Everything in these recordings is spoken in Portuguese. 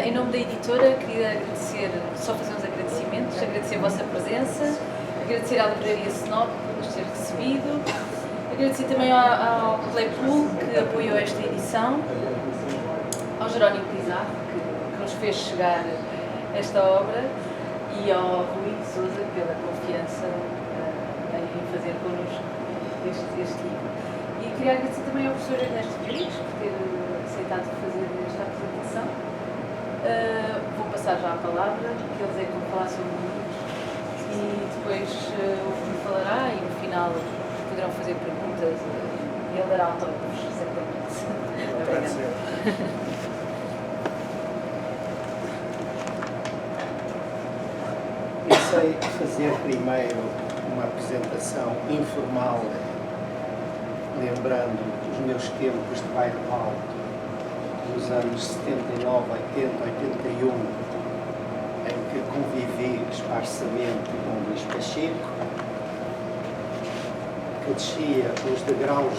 Em nome da editora, queria agradecer, só fazer uns agradecimentos, agradecer a vossa presença, agradecer à Livraria Snop por nos ter recebido, agradecer também ao Playpool que apoiou esta edição, ao Jerónimo Pizarro que nos fez chegar esta obra e ao Rui Sousa pela confiança em fazer connosco este livro. E queria agradecer também ao professor Ernesto Rodrigues por ter aceitado fazer esta apresentação. Vou passar já a palavra, que eles é que vão falar sobre livros e depois o Rui falará e no final poderão fazer perguntas e ele dará autógrafos, certamente. Obrigada. Pensei fazer primeiro uma apresentação informal, lembrando os meus tempos de bairro alto, dos anos 79, 80, 81, em que convivi esparsamente com Luís Pacheco, que descia os degraus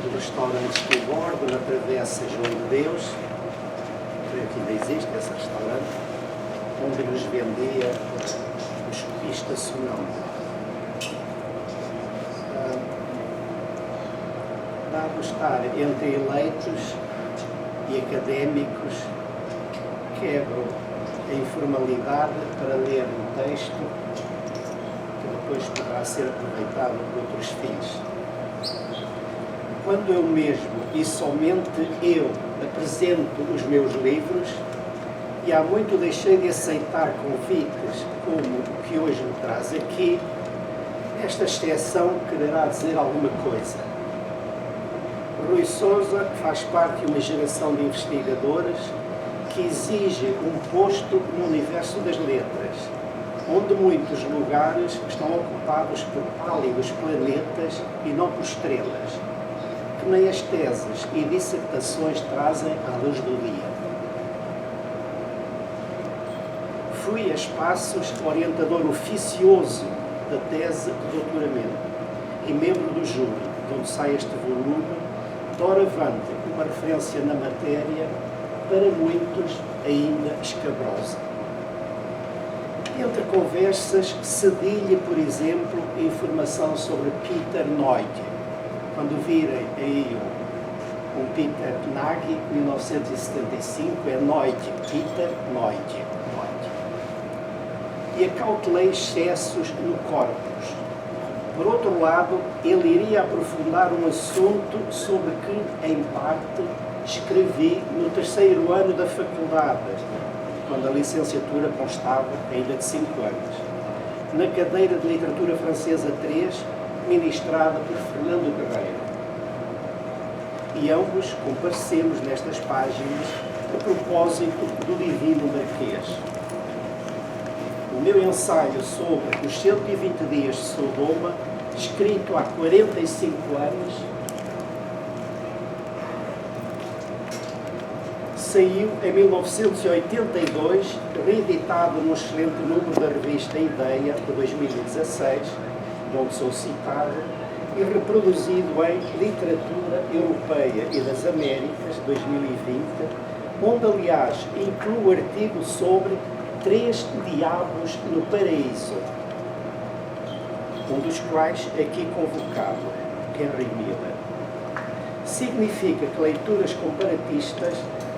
do restaurante Estilbordo, na Travessa João de Deus, creio que ainda existe esse restaurante, onde nos vendia o chupista sonâmbulo. Dado estar entre eleitos e académicos, quebro a informalidade para ler um texto que depois poderá ser aproveitado por outros fins. Quando eu mesmo e somente eu apresento os meus livros, e há muito deixei de aceitar convites como o que hoje me traz aqui, esta exceção quererá dizer alguma coisa. Rui Sousa faz parte de uma geração de investigadores que exige um posto no universo das letras, onde muitos lugares estão ocupados por pálidos planetas e não por estrelas, que nem as teses e dissertações trazem à luz do dia. Fui a espaços orientador oficioso da tese de doutoramento e membro do júri, de onde sai este volume, doravante uma referência na matéria, para muitos ainda escabrosa. Entre conversas, cedi-lhe, por exemplo, informação sobre Peter Nagy. Quando virem aí um Peter Nagy, 1975, é Nagy, Peter Nagy. E acautelei excessos no corpus. Por outro lado, ele iria aprofundar um assunto sobre que, em parte, escrevi no terceiro ano da faculdade, quando a licenciatura constava ainda de 5 anos, na cadeira de Literatura Francesa 3, ministrada por Fernando Guerreiro. E ambos comparecemos nestas páginas a propósito do Divino Marquês. O meu ensaio sobre os 120 dias de Sodoma, escrito há 45 anos, saiu em 1982, reeditado no excelente número da revista Ideia, de 2016, de onde sou citado, e reproduzido em Literatura Europeia e das Américas, 2020, onde, aliás, incluo artigo sobre 3 diabos no paraíso, um dos quais aqui convocado, Henry Miller. Significa que leituras comparatistas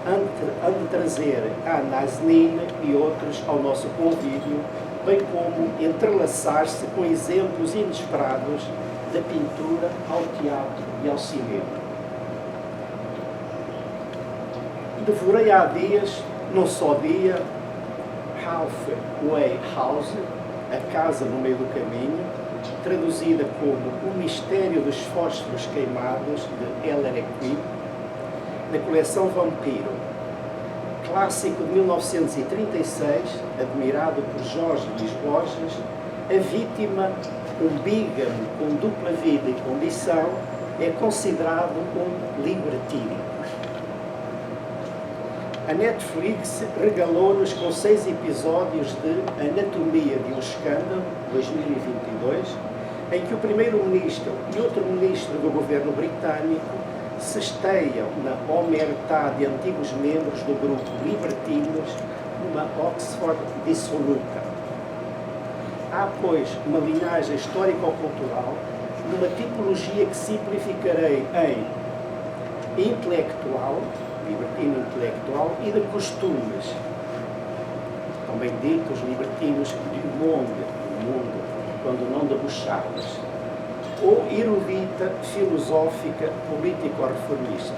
han de trazer a Nazanin e outros ao nosso convívio, bem como entrelaçar-se com exemplos inesperados da pintura ao teatro e ao cinema. Devorei há dias, num só dia, Halfway House, a casa no meio do caminho, traduzida como O Mistério dos Fósforos Queimados, de Ellery Quinn, da coleção Vampiro, clássico de 1936, admirado por Jorge Luís Borges. A vítima, um bígamo com dupla vida e condição, é considerado um libertino. A Netflix regalou-nos com 6 episódios de Anatomia de um Escândalo, 2022, em que o primeiro-ministro e outro ministro do governo britânico se esteiam na omertá de antigos membros do grupo libertinos numa Oxford dissoluta. Há, pois, uma linhagem histórico-cultural numa tipologia que simplificarei em intelectual, libertino intelectual, e de costumes, também ditos libertinos du mundo, quando não debochados, ou erudita, filosófica, político-reformista.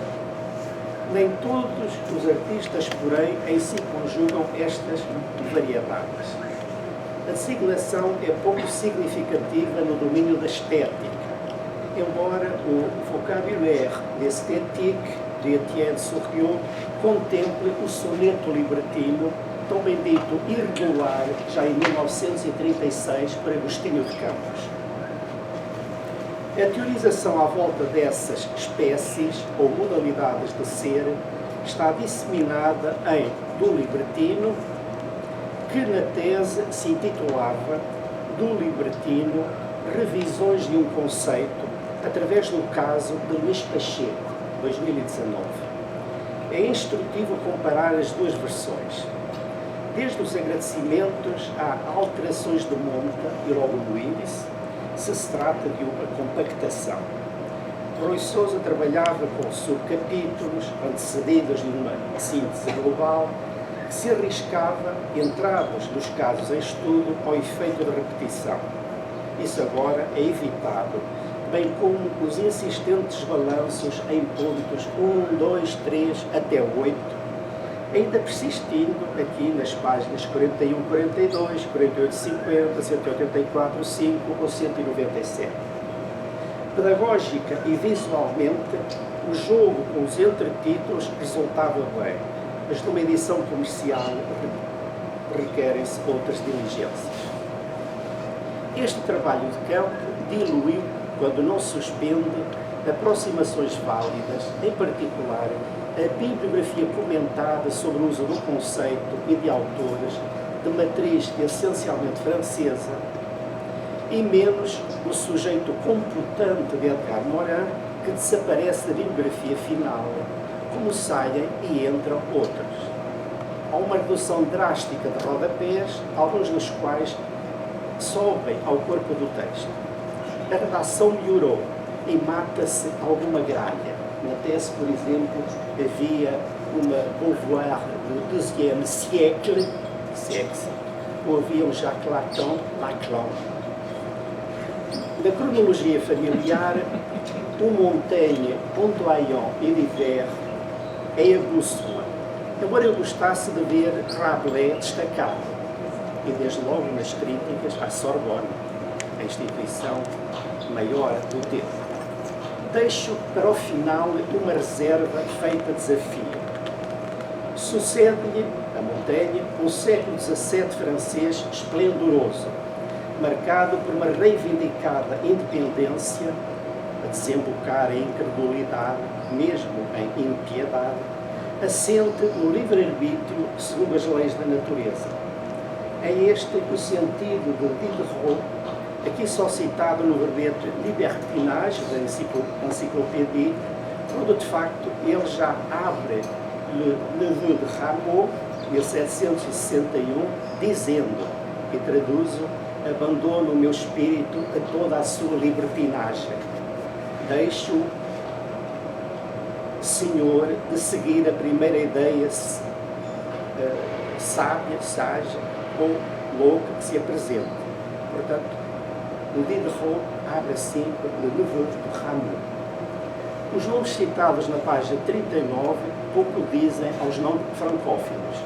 Nem todos os artistas, porém, em si conjugam estas variedades. A designação é pouco significativa no domínio da estética, embora o vocabulaire d'esthétique de Étienne Souriau contemple o soneto libertino, também dito irregular, já em 1936, por Agostinho de Campos. A teorização à volta dessas espécies ou modalidades de ser está disseminada em Do Libertino, que na tese se intitulava Do Libertino, Revisões de um Conceito, através do caso de Luís Pacheco, 2019. É instrutivo comparar as duas versões. Desde os agradecimentos a alterações de monta e logo no índice, se trata de uma compactação. Rui Sousa trabalhava com subcapítulos antecedidos de uma síntese global que se arriscava, entrados dos casos em estudo, ao efeito de repetição. Isso agora é evitado, bem como os insistentes balanços em pontos 1, 2, 3 até 8, ainda persistindo aqui nas páginas 41, 42, 48, 50, 184, 5 ou 197. Pedagógica e visualmente, o jogo com os entretítulos resultava bem, mas numa edição comercial requerem-se outras diligências. Este trabalho de campo diluiu, quando não suspende, aproximações válidas, em particular a bibliografia comentada sobre o uso do conceito e de autores de matriz essencialmente francesa e menos o sujeito computante de Edgar Morin, que desaparece da bibliografia final, como saem e entram outros. Há uma redução drástica de rodapés, alguns dos quais sobem ao corpo do texto. A redação melhorou e mata-se alguma gralha. Na tese, por exemplo, havia uma Beauvoir do XIIe siècle, ou havia um Jacques Lacan. Na cronologia familiar, o Montaigne, Ondoyen e Liver é a bússola, embora eu gostasse de ver Rabelais destacado, e desde logo nas críticas à Sorbonne, a instituição maior do tempo. Deixo para o final uma reserva feita desafio. Sucede-lhe, a Montaigne, um século XVII francês esplendoroso, marcado por uma reivindicada independência, a desembocar em incredulidade, mesmo em impiedade, assente no livre-arbítrio segundo as leis da natureza. É este o sentido de Diderot, aqui só citado no verbete libertinage da enciclopédia, quando de facto ele já abre Le Neveu de Rameau, 1761, dizendo, e traduzo, abandono o meu espírito a toda a sua libertinagem. Deixo, Senhor, de seguir a primeira ideia sábia, sage ou louca que se apresenta. Portanto, o Diderot abre assim Le Neveu de Rameau. Os nomes citados na página 39 pouco dizem aos não francófilos,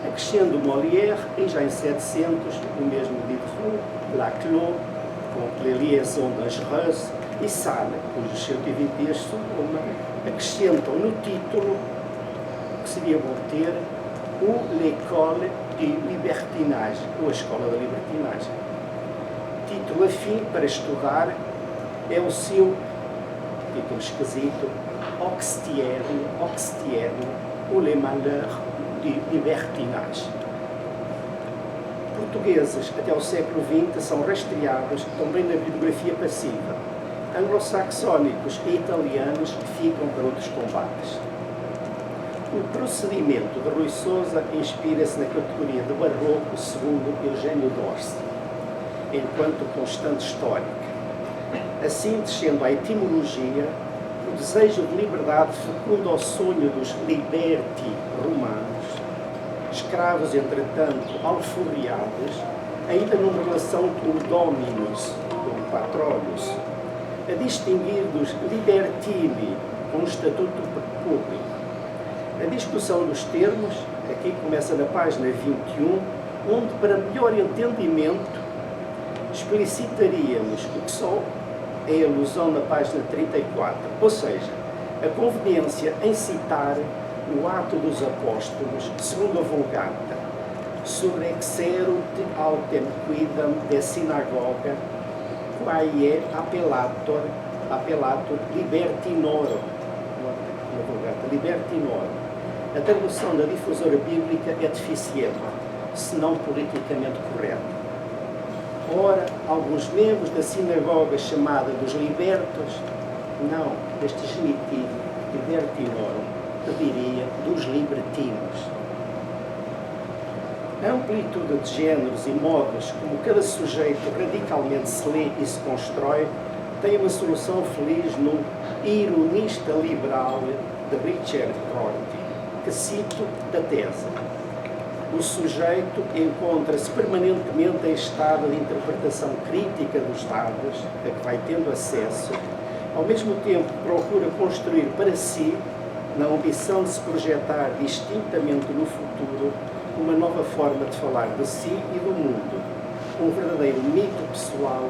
acrescendo Molière e já em 700 o mesmo Diderot, Laclos, com Les Liaisons Dangereuses, e Sade, cujos 120 dias Sodoma, acrescentam no título, que seria bom ter, ou L'École du Libertinage, ou a Escola da Libertinagem. Título afim para estudar é o seu, título esquisito, Oxtierne, ou Les Malheurs du Libertinage. Portugueses até o século XX são rastreados também na bibliografia passiva, anglo-saxónicos e italianos ficam para outros combates. O procedimento de Rui Sousa inspira-se na categoria de barroco segundo Eugênio d'Orsi, enquanto constante histórica. Assim, descendo à etimologia, o desejo de liberdade fecunda o sonho dos liberti romanos, escravos, entretanto, alforriados, ainda numa relação com o dominus, com o patronos, a distinguir dos libertini, com o estatuto público. A discussão dos termos, aqui começa na página 21, onde, para melhor entendimento, explicitaríamos o que só é alusão na página 34, ou seja, a conveniência em citar o ato dos apóstolos, segundo a Vulgata, surrexerunt autem quidam de sinagoga, quae appellator libertinoro, na Vulgata, libertinoro. A tradução da difusora bíblica é deficiente, se não politicamente correta. Ora, alguns membros da sinagoga chamada dos libertos, não, este genitivo, libertinorum, pediria dos libertinos. A amplitude de géneros e modos como cada sujeito radicalmente se lê e se constrói tem uma solução feliz no Ironista Liberal de Richard Rorty, que cito da tese. O sujeito encontra-se permanentemente em estado de interpretação crítica dos dados a que vai tendo acesso, ao mesmo tempo que procura construir para si, na ambição de se projetar distintamente no futuro, uma nova forma de falar de si e do mundo, um verdadeiro mito pessoal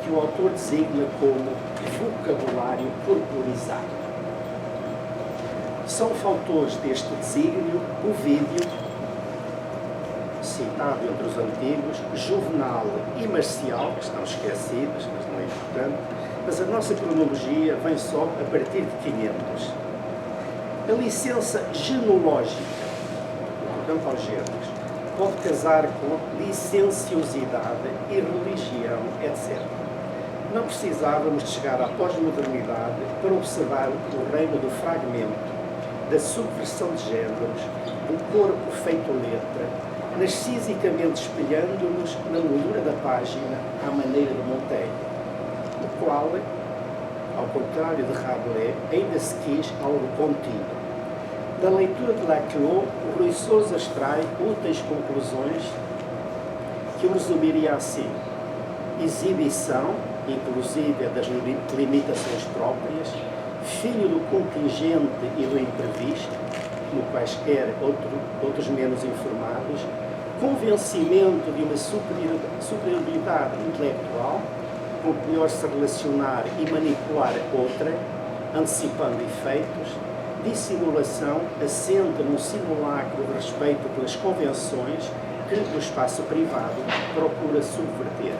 que o autor designa como vocabulário corporizado. São fautores deste desígnio Ovídio, citado entre os antigos, Juvenal e Marcial, que estão esquecidos, mas não é importante, mas a nossa cronologia vem só a partir de 500. A licença genológica, portanto aos géneros, pode casar com licenciosidade e religião, etc. Não precisávamos de chegar à pós-modernidade para observar o reino do fragmento, da subversão de géneros, do corpo feito letra, narcisicamente espelhando-nos na moldura da página à maneira de Montaigne, o qual, ao contrário de Rabelais, ainda se quis algo contínuo. Da leitura de Laclos, o Rui Sousa extrai úteis conclusões que eu resumiria assim: exibição, inclusive das limitações próprias, filho do contingente e do imprevisto, como quaisquer outros menos informados, convencimento de uma superioridade intelectual, com que melhor se relacionar e manipular outra, antecipando efeitos, dissimulação assente num simulacro de respeito pelas convenções que, no espaço privado, procura subverter.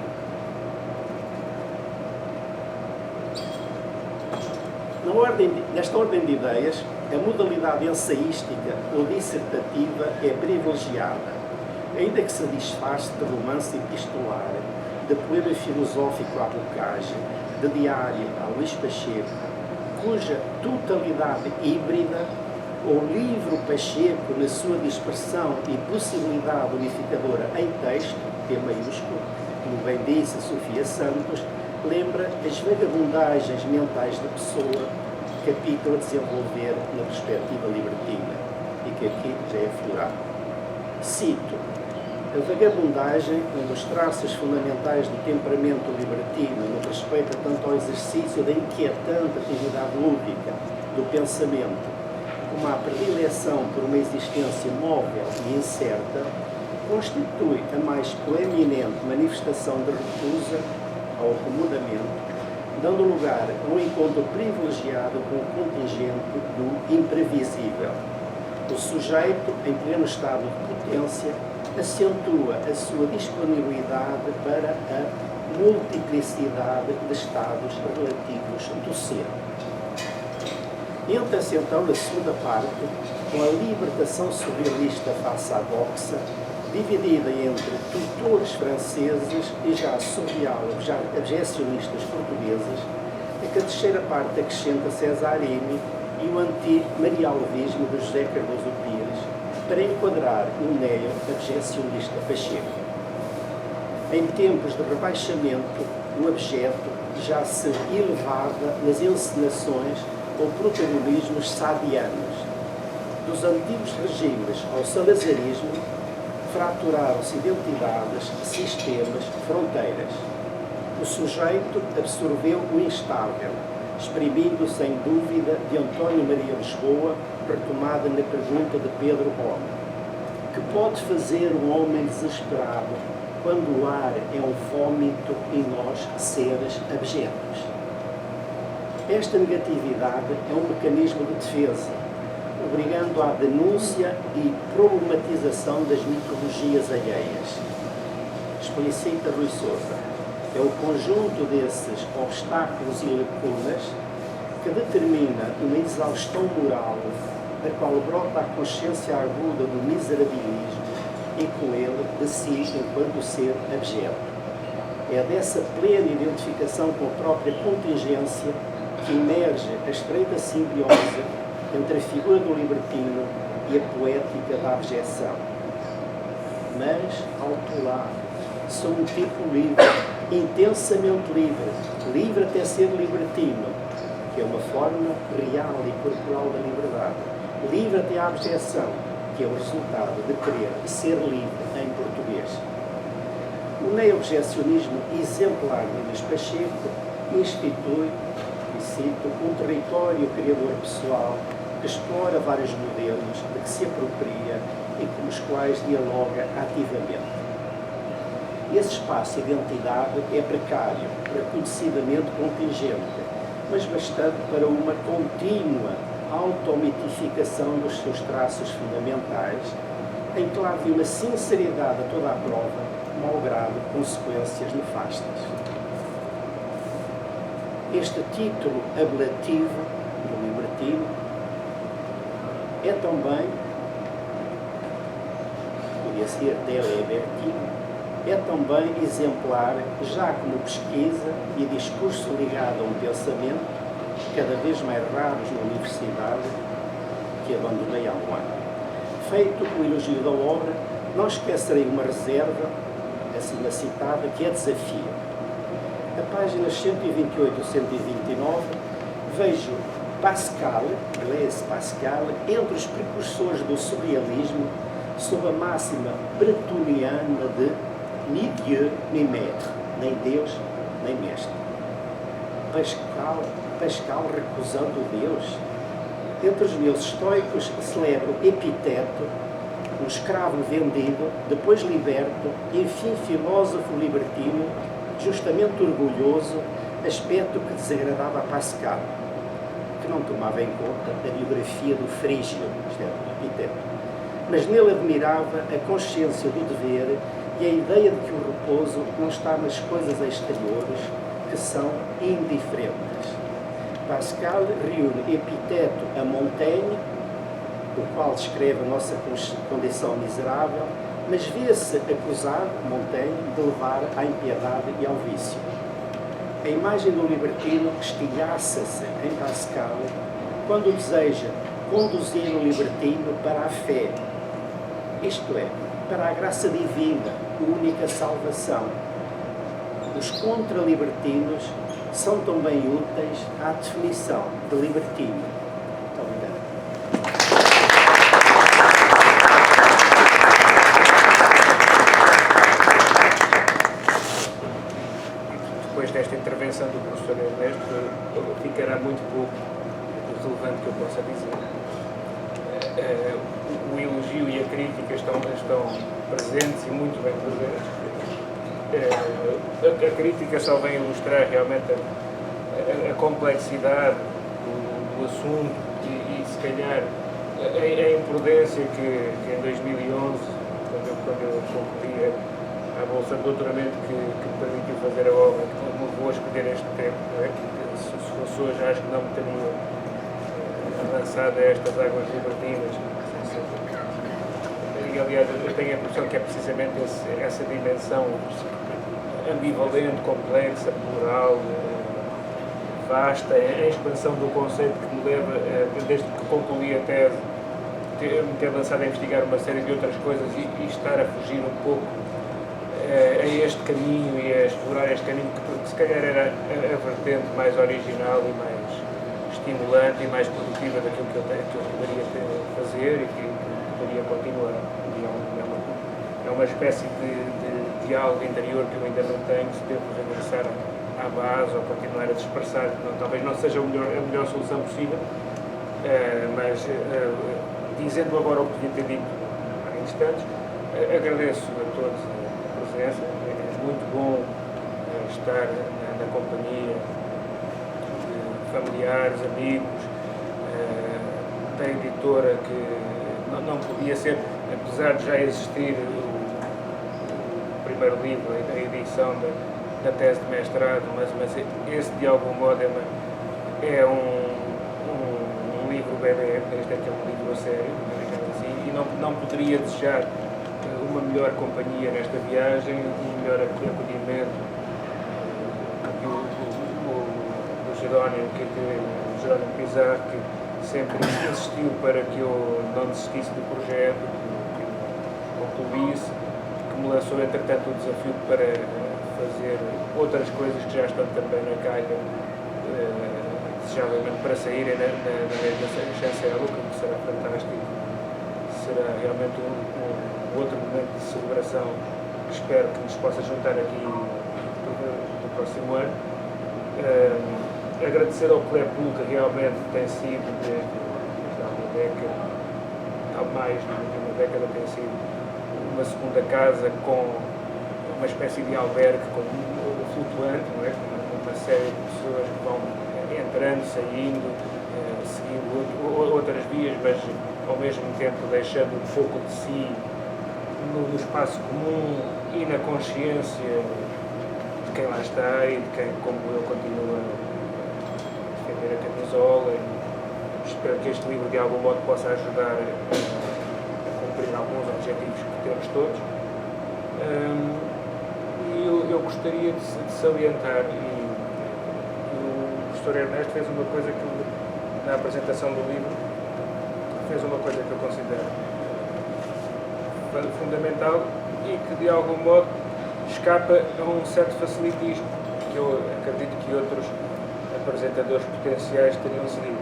Nesta ordem de ideias, a modalidade ensaística ou dissertativa é privilegiada, ainda que se disfarce de romance epistolar, de poema filosófico à Bocage, de diário a Luís Pacheco, cuja totalidade híbrida, ou livro Pacheco na sua dispersão e possibilidade unificadora em texto, P maiúsculo, como bem disse Sofia Santos, lembra as vagabundagens mentais da pessoa, capítulo a desenvolver na perspectiva libertina, e que aqui já é aflorado. Cito: a vagabundagem, um dos traços fundamentais do temperamento libertino, no que respeita tanto ao exercício da inquietante atividade lúdica do pensamento, como à predileção por uma existência móvel e incerta, constitui a mais proeminente manifestação de recusa ao acomodamento, dando lugar a um encontro privilegiado com o contingente do imprevisível. O sujeito, em pleno estado de potência, acentua a sua disponibilidade para a multiplicidade de estados relativos do ser. Entra-se então na segunda parte com a libertação surrealista face à doxa, dividida entre tutores franceses e já surreal abjecionistas portugueses, a que a terceira parte acrescenta Cesarini e o anti-marialvismo de José Cardoso Pires para enquadrar o neo-abjecionista Pacheco. Em tempos de rebaixamento, o abjeto já se elevava nas encenações ou protagonismos sadianos. Dos antigos regimes ao salazarismo, fraturaram-se identidades, sistemas, fronteiras. O sujeito absorveu o instável, exprimindo sem dúvida de António Maria Lisboa, retomada na pergunta de Pedro Gomes. Que pode fazer um homem desesperado quando o ar é um vómito e nós seres abjetos? Esta negatividade é um mecanismo de defesa, obrigando à denúncia e problematização das mitologias alheias. Explicita Rui Sousa. É o conjunto desses obstáculos e lacunas que determina uma exaustão moral da qual brota a consciência aguda do miserabilismo e com ele de si enquanto ser abjeto. É dessa plena identificação com a própria contingência que emerge a estreita simbiose entre a figura do libertino e a poética da abjeção. Mas, ao outro lado, sou um tipo livre, intensamente livre, livre até ser libertino, que é uma forma real e corporal da liberdade, livre até a abjeção, que é o resultado de querer ser livre em português. O neo-objecionismo exemplar de Luís Pacheco institui, e cito, um território criador pessoal que explora vários modelos, de que se apropria e com os quais dialoga ativamente. Esse espaço de identidade é precário, reconhecidamente contingente, mas bastante para uma contínua automitificação dos seus traços fundamentais, em clave de uma sinceridade a toda a prova, malgrado consequências nefastas. Este título ablativo do libertino é também, podia ser delebertino, é também exemplar, já como pesquisa e discurso ligado a um pensamento, cada vez mais raros na universidade, que abandonei há um ano. Feito o elogio da obra, não esquecerei uma reserva, acima citada, que é desafio. A páginas 128 e 129, vejo Pascal, Blaise Pascal, entre os precursores do surrealismo, sob a máxima bretoniana de ni Dieu, ni maître, nem Deus, nem mestre. Pascal recusando Deus. Entre os meus estoicos celebro Epiteto, um escravo vendido, depois liberto, enfim filósofo libertino, justamente orgulhoso, aspecto que desagradava a Pascal, que não tomava em conta a biografia do Frígio, isto é, do Epiteto. Mas nele admirava a consciência do dever e a ideia de que o repouso não está nas coisas exteriores, que são indiferentes. Pascal reúne Epiteto a Montaigne, o qual descreve a nossa condição miserável, mas vê-se acusado, Montaigne, de levar à impiedade e ao vício. A imagem do libertino estilhaça-se em Pascal quando deseja conduzir o libertino para a fé, isto é, para a graça divina, única salvação. Os contra-libertinos são também úteis à definição de libertino. Muito obrigado. Depois desta intervenção do professor Ernesto, ficará muito pouco relevante que eu possa dizer. O elogio e a crítica estão presentes e muito bem presentes. A crítica só vem ilustrar realmente a complexidade do assunto e se calhar a imprudência que em 2011, quando eu concorri à Bolsa de Doutoramento que me permitiu fazer a obra, que me levou a escolher este tempo, se fosse hoje acho que não me teria avançado a estas águas libertinas. E, aliás, eu tenho a impressão que é precisamente essa dimensão ambivalente, complexa, plural, vasta, em expansão do conceito que me leva, desde que concluí a tese, me ter lançado a investigar uma série de outras coisas e estar a fugir um pouco a este caminho e a explorar este caminho que se calhar era a vertente mais original e mais estimulante e mais produtiva daquilo que eu poderia fazer e que poderia continuar. É uma espécie de diálogo interior que eu ainda não tenho, se devo regressar à base ou continuar a dispersar, talvez não seja a melhor solução possível, mas dizendo agora o que devia ter dito há instantes, agradeço a todos a presença, é muito bom estar na companhia de familiares, amigos, da editora que não podia ser, apesar de já existir o primeiro livro, a edição da tese de mestrado, mas esse de algum modo é um livro bebê, este é que é um livro a sério, assim, e não poderia desejar uma melhor companhia nesta viagem, um melhor acolhimento que o Jerónimo Pizarro, que sempre insistiu para que eu não desistisse do projeto, que concluísse, que me lançou entretanto o desafio para fazer outras coisas que já estão também na calha, desejavelmente para saírem na chancela, que será fantástico. Será realmente um outro momento de celebração que espero que nos possa juntar aqui no próximo ano. Agradecer ao Clepul, que realmente tem sido, desde há uma década, há mais de uma década, tem sido uma segunda casa com uma espécie de albergue flutuante, não é? Com uma série de pessoas que vão entrando, saindo, seguindo outras vias, mas ao mesmo tempo deixando um pouco de si no espaço comum e na consciência de quem lá está e de quem, como eu, continua a defender a camisola. E espero que este livro de algum modo possa ajudar a cumprir alguns objetivos que temos todos. E eu gostaria de salientar, e o professor Ernesto fez uma coisa que, na apresentação do livro, fez uma coisa que eu considero fundamental e que, de algum modo, escapa a um certo facilitismo que eu acredito que outros apresentadores potenciais teriam seguido.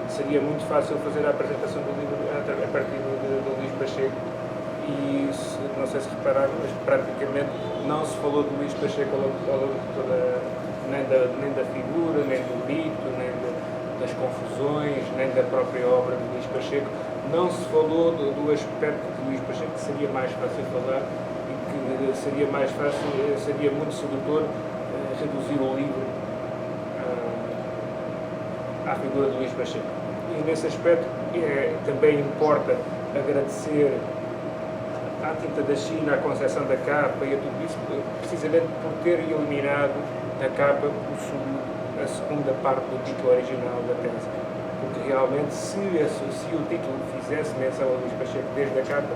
Seria muito fácil fazer a apresentação do livro a partir do Luís Pacheco e, não sei se repararam, mas praticamente não se falou do Luís Pacheco ao longo de toda, nem da figura, nem do mito, nem das confusões, nem da própria obra de Luís Pacheco. Não se falou do aspecto de Luís Pacheco que seria mais fácil falar e que seria mais fácil, seria muito sedutor reduzir o livro à figura de Luís Pacheco. E nesse aspecto também importa agradecer à Tinta da China, à concepção da capa e a tudo isso, precisamente por ter eliminado da capa a segunda parte do título original da tese. Porque realmente, se o título fizesse menção a Luís Pacheco desde a capa,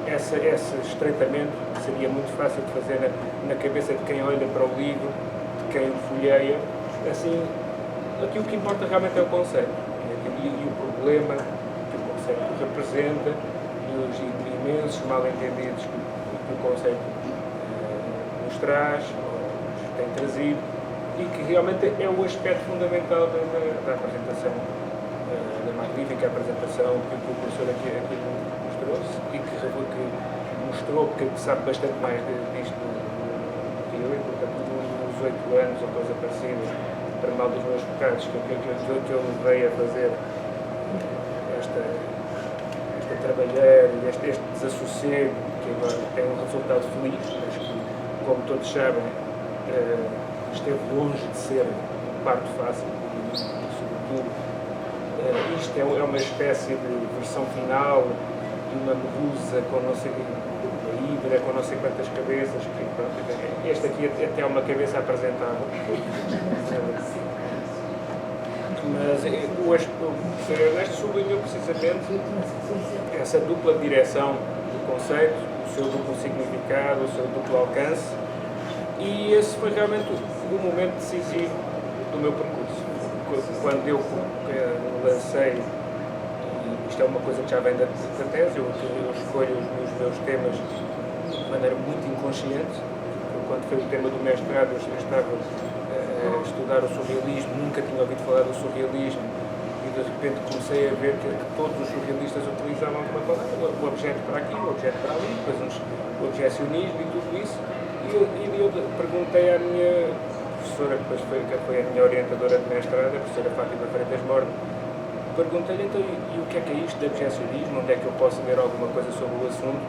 esse estreitamento seria muito fácil de fazer na cabeça de quem olha para o livro, de quem o folheia. Assim, aqui o que importa realmente é o conceito e o problema que o conceito representa e os imensos mal-entendidos que o conceito nos traz, nos tem trazido, e que realmente é o aspecto fundamental da apresentação, da magnífica apresentação que o professor aqui nos trouxe e que mostrou que sabe bastante mais disto do que eu, e portanto nos 8 anos ou coisa parecida, para mal dos meus pecados, que eu levei a fazer esta trabalhar e este desassossego, que agora tem um resultado feliz, mas que, como todos sabem, esteve longe de ser um parto fácil e, sobretudo, isto é uma espécie de versão final de uma medusa com não sei uma hidra, com não sei quantas cabeças, que, pronto, este aqui até é uma cabeça apresentável. Mas o professor Ernesto sublinhou precisamente essa dupla direção do conceito, o seu duplo significado, o seu duplo alcance, e esse foi realmente o momento decisivo do meu percurso. Quando eu lancei, isto é uma coisa que já vem da tese, eu escolho os meus temas de maneira muito inconsciente. Quando foi o tema do mestrado, eu estava a estudar o surrealismo, nunca tinha ouvido falar do surrealismo, e de repente comecei a ver que todos os surrealistas utilizavam uma palavra, o objeto para aqui, o objeto para ali, depois o objecionismo e tudo isso. E eu perguntei à minha professora, que foi a minha orientadora de mestrado, a professora Fátima Freitas Morno, perguntei-lhe então, e o que é isto de objecionismo, onde é que eu posso ler alguma coisa sobre o assunto?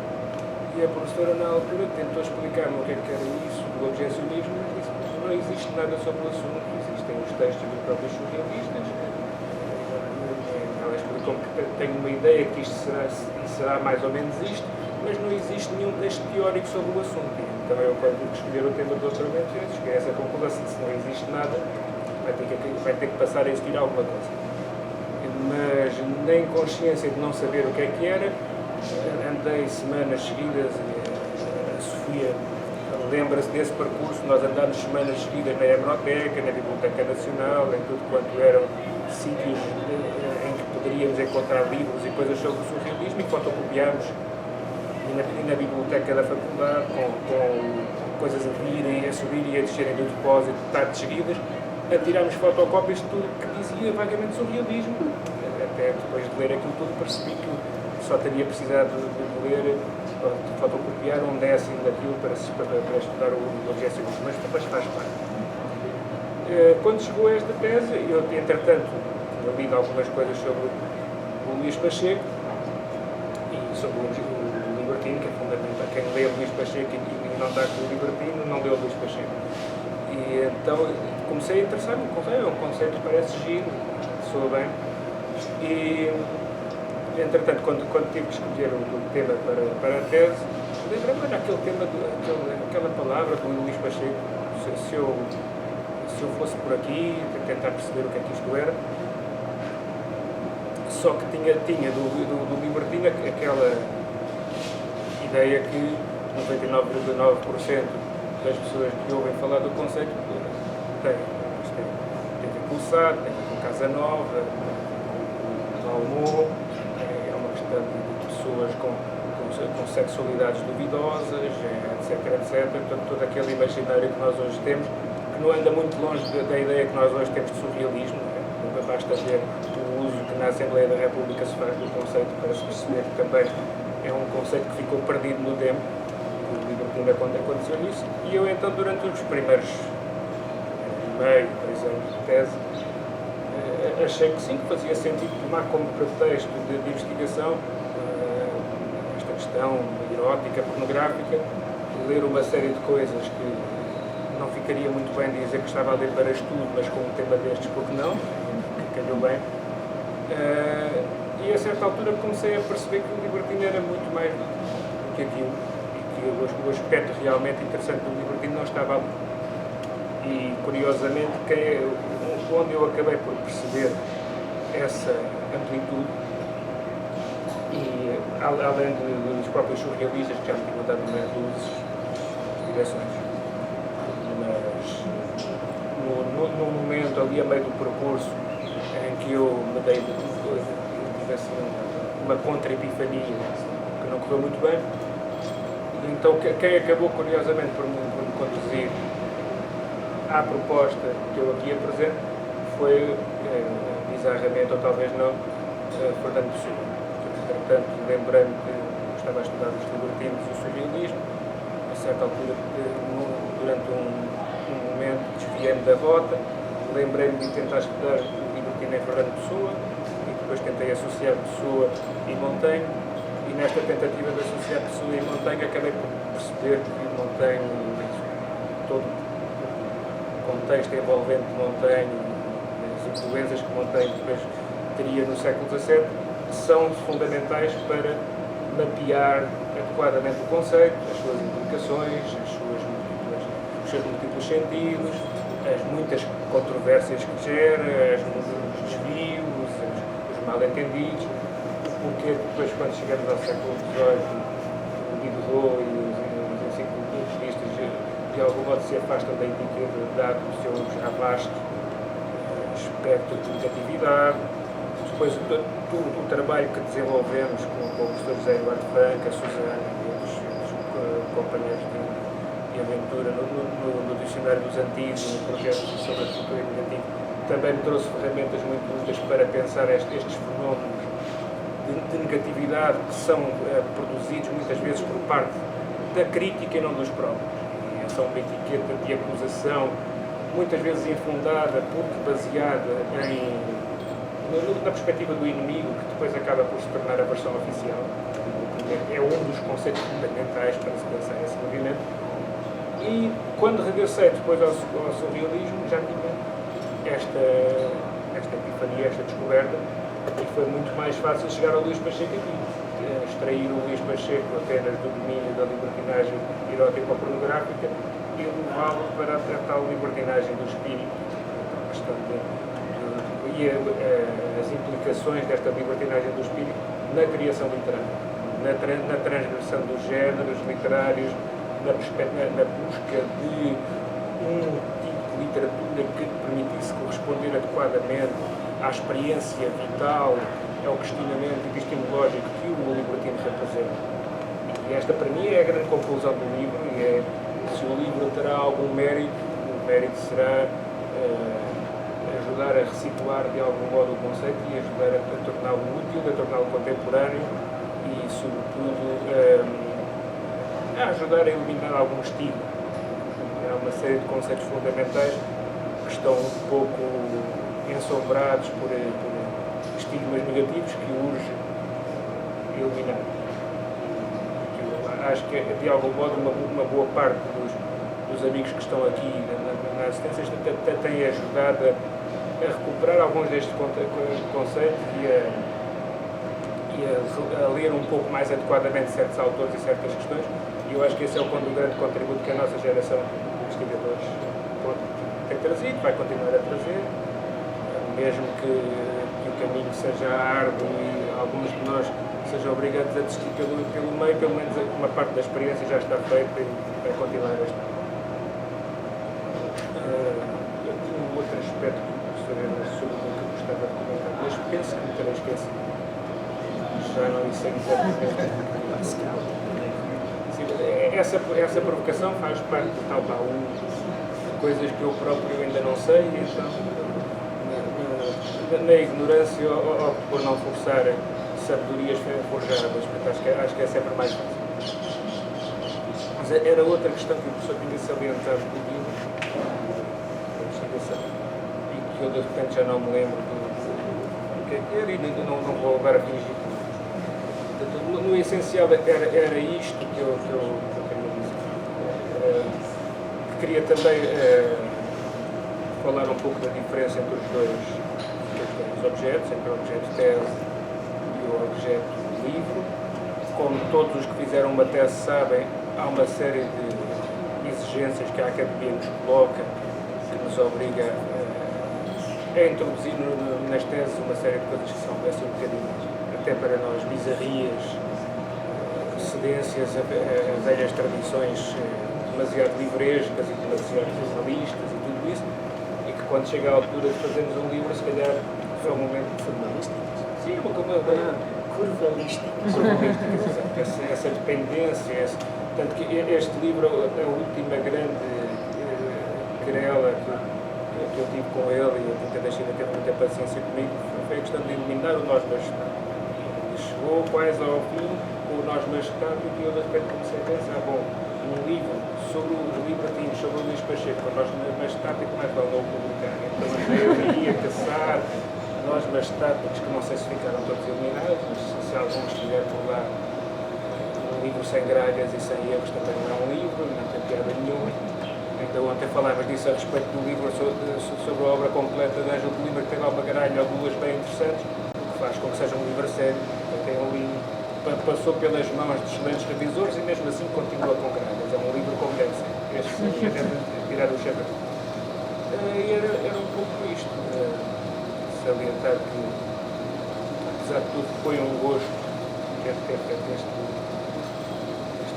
E a professora, na altura, tentou explicar-me o que era isso, do objecionismo, mas disse, não existe nada sobre o assunto, existem os textos dos próprios surrealistas. Ela explicou-me que tem uma ideia que isto será mais ou menos isto, mas não existe nenhum texto teórico sobre o assunto. Então eu, quando tive que escolher o tema do doutoramento, cheguei a essa conclusão, se não existe nada, vai ter que passar a existir alguma coisa. Mas nem consciência de não saber o que era, andei semanas seguidas, a Sofia lembra-se desse percurso, nós andámos semanas seguidas na Hemeroteca, na Biblioteca Nacional, em tudo quanto eram sítios em que poderíamos encontrar livros e coisas sobre o surrealismo, e fotocopiámos e na biblioteca da faculdade, com coisas a virem, a subir e a descerem do depósito, tardes seguidas, a tirarmos fotocópias de tudo que dizia vagamente surrealismo. Até depois de ler aquilo tudo percebi que só teria precisado de ler, de fotocopiar 1/10 daquilo para estudar o objecionismo, mas faz parte. Quando chegou a esta tese, eu, entretanto, tinha lido algumas coisas sobre o Luís Pacheco e sobre o Libertino, que é fundamental. Quem lê o Luís Pacheco e não dá com o Libertino, não lê o Luís Pacheco. E então comecei a interessar-me com é um conceito que parece giro, soa bem. E, entretanto, quando tive que escolher o tema para a tese, lembrei-me daquele tema, aquela palavra do Luís Pacheco, se eu fosse por aqui, tentar perceber o que é que isto era. Só que tinha do Libertino aquela ideia que 99,9% das pessoas que ouvem falar do conceito tem a ver com o SAD, tem a ver com Casa Nova, com Almo, é uma questão de pessoas com sexualidades duvidosas, etc. Portanto, todo aquele imaginário que nós hoje temos, que não anda muito longe da ideia que nós hoje temos de surrealismo. Não basta ver o uso que na Assembleia da República se faz do conceito para se perceber que também é um conceito que ficou perdido no tempo. O Libertino aconteceu isso. E eu então, durante os primeiros meio, 2 anos de tese, achei que sim, que fazia sentido tomar como pretexto de investigação esta questão erótica, pornográfica, ler uma série de coisas que não ficaria muito bem dizer que estava a ler para estudo, mas com um tema destes, porque não, que calhou bem. E a certa altura comecei a perceber que o Libertino era muito mais do que aquilo, e que o aspecto realmente interessante do Libertino não estava ali. E, curiosamente, onde eu acabei por perceber essa amplitude, e além dos próprios surrealistas que já me tinham dado umas luzes, direções, mas no momento ali a meio do percurso em que eu me dei tive assim uma contra-epifania que não correu muito bem, então quem acabou curiosamente por me conduzir à proposta que eu aqui apresento foi, bizarramente ou talvez não, Fernando Pessoa. Portanto, lembrei-me que eu estava a estudar os libertinos e o surrealismo, a certa altura, durante um momento, desviei-me da rota, lembrei-me de tentar estudar o libertino em Fernando Pessoa, e depois tentei associar Pessoa e Montaigne, e nesta tentativa de associar Pessoa e Montaigne acabei por perceber que Montaigne, todo o contexto envolvente de Montaigne, as influências que Montaigne depois teria no século XVII, são fundamentais para mapear adequadamente o conceito, as suas implicações, os seus múltiplos sentidos, as muitas controvérsias que gera, os desvios, os mal-entendidos, porque depois, quando chegamos ao século XVIII, o Diderot e os enciclopedistas de algum modo se afastam da etiqueta dado o seu arrasto aspecto de negatividade. Depois, o trabalho que desenvolvemos com o professor José Eduardo Franca, a Susana e outros companheiros de aventura no Dicionário dos Antigos, no projeto sobre a cultura negativa, também me trouxe ferramentas muito úteis para pensar estes fenómenos de negatividade que são produzidos muitas vezes por parte da crítica e não dos próprios. E são uma etiqueta de acusação, muitas vezes infundada, porque baseada na perspectiva do inimigo, que depois acaba por se tornar a versão oficial. É um dos conceitos fundamentais para se pensar nesse movimento. E quando regressei depois ao surrealismo, já tinha esta epifania, esta descoberta, e foi muito mais fácil chegar ao Luís Pacheco aqui. Extrair o Luís Pacheco apenas do domínio da libertinagem erótico-pornográfica e levá-lo para a tal libertinagem do espírito, a questão e as implicações desta libertinagem do espírito na criação literária, na transgressão dos géneros literários, na busca de um tipo de literatura que permitisse corresponder adequadamente à experiência vital, ao questionamento epistemológico que o libertino representa. E esta, para mim, é a grande conclusão do livro, e se o livro terá algum mérito, o mérito será ajudar a reciclar de algum modo o conceito e ajudar a torná-lo útil, a torná-lo contemporâneo e, sobretudo, a ajudar a eliminar algum estigma. Há uma série de conceitos fundamentais que estão um pouco ensombrados por estigmas negativos que urge eliminar. Acho que, de algum modo, uma boa parte dos amigos que estão aqui na assistência têm ajudado a recuperar alguns destes conceitos e a ler um pouco mais adequadamente certos autores e certas questões, e eu acho que esse é o grande contributo que a nossa geração de investigadores tem trazido, vai continuar a trazer, mesmo que o caminho seja árduo e alguns de nós sejam obrigados a desistir pelo meio, pelo menos uma parte da experiência já está feita e vai continuar a estar. Um outro aspecto sobre o que eu gostava de comentar, mas penso que me terei esquecido. Já não sei exatamente. Sim, essa provocação faz parte do tal baú de coisas que eu próprio ainda não sei, e então, na ignorância, opto por não forçar sabedorias forjadas, porque acho que é sempre mais fácil. Mas era outra questão que o professor tinha salientado comigo, e que eu de repente já não me lembro do que era, e não vou agora fingir. No essencial era isto que eu queria dizer. Que queria também falar um pouco da diferença entre os dois objetos, entre o objeto tese e o objeto livro. Como todos os que fizeram uma tese sabem, há uma série de exigências que a academia nos coloca, que nos obriga a introduzir nas teses uma série de coisas que são assim um bocadinho, até para nós, bizarrias, cedências a velhas tradições demasiado livrescas e demasiado formalistas e tudo isso, e que quando chega a altura de fazermos um livro, se calhar é o momento Formalístico? Sim, curvalística, essa dependência, tanto que este livro, a última grande querela que eu tive com ele, e a Tinta da China teve muita paciência comigo, foi a questão de eliminar o nós majestado. E chegou quase ao fim com o nós majestado, e eu de repente comecei a pensar, bom, um livro sobre os libertinos, sobre o Luís Pacheco, o nós majestado, e como é que ele não o publicar? Então eu ia caçar nós majestados, que não sei se ficaram todos eliminados, mas se algum estiver por lá, um livro sem gralhas e sem erros também não é um livro, não tem piada nenhuma. Ainda ontem falávamos disso a respeito do livro sobre a obra completa de Ângelo de Lima, que tem lá uma gralha ou duas bem interessantes, o que faz com que seja um livro sério. Tem ali, passou pelas mãos de excelentes revisores e mesmo assim continua com gralhas. É um livro como deve ser. Este sim, é tirar o chapéu. E era um pouco isto. Salientar que, apesar de tudo, foi um gosto ter feito este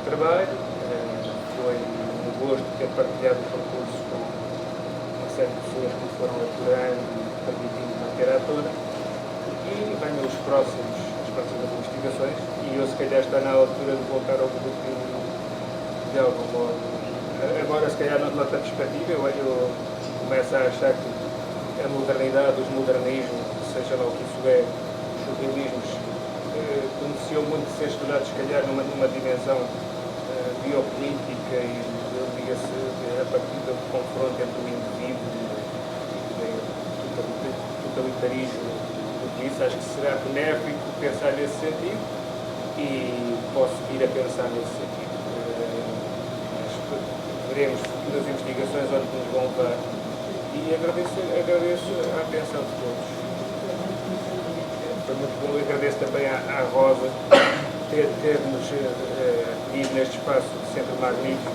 trabalho, foi um gosto ter partilhado o percurso com uma série de pessoas que foram apurando e permitindo manter a toda. E venham as próximas investigações, e eu se calhar está na altura de voltar ao objetivo de algum modo. Agora, se calhar, noutra perspectiva, eu começo a achar que a modernidade, os modernismos, seja lá o que isso é, os realismos, beneficiou muito de ser estudados, se calhar, numa dimensão biopolítica e, diga-se, a partir do confronto entre o indivíduo e o totalitarismo. Isso acho que será benéfico pensar nesse sentido e posso ir a pensar nesse sentido. Veremos futuras investigações onde nos vão levar e agradeço a atenção de todos. Foi muito bom, agradeço também à Rosa ter-nos pedido neste espaço sempre magnífico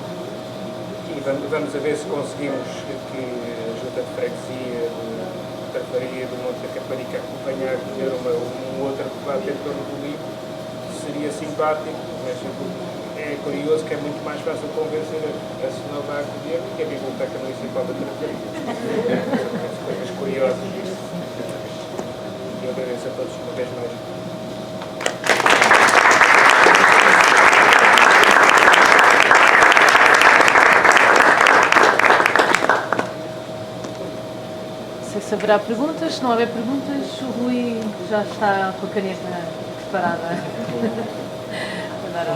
e vamos a ver se conseguimos que a Junta de Freguesia Faria do Monte da Caparica acompanhar um outro debate em torno do livro, seria simpático, mas é curioso que é muito mais fácil convencer a senhora a acolher do que a Biblioteca Municipal da Característica. São coisas curiosas disso. E eu agradeço a todos uma vez mais. Não sei se haverá perguntas. Se não houver perguntas, o Rui já está com a caneta preparada para dar a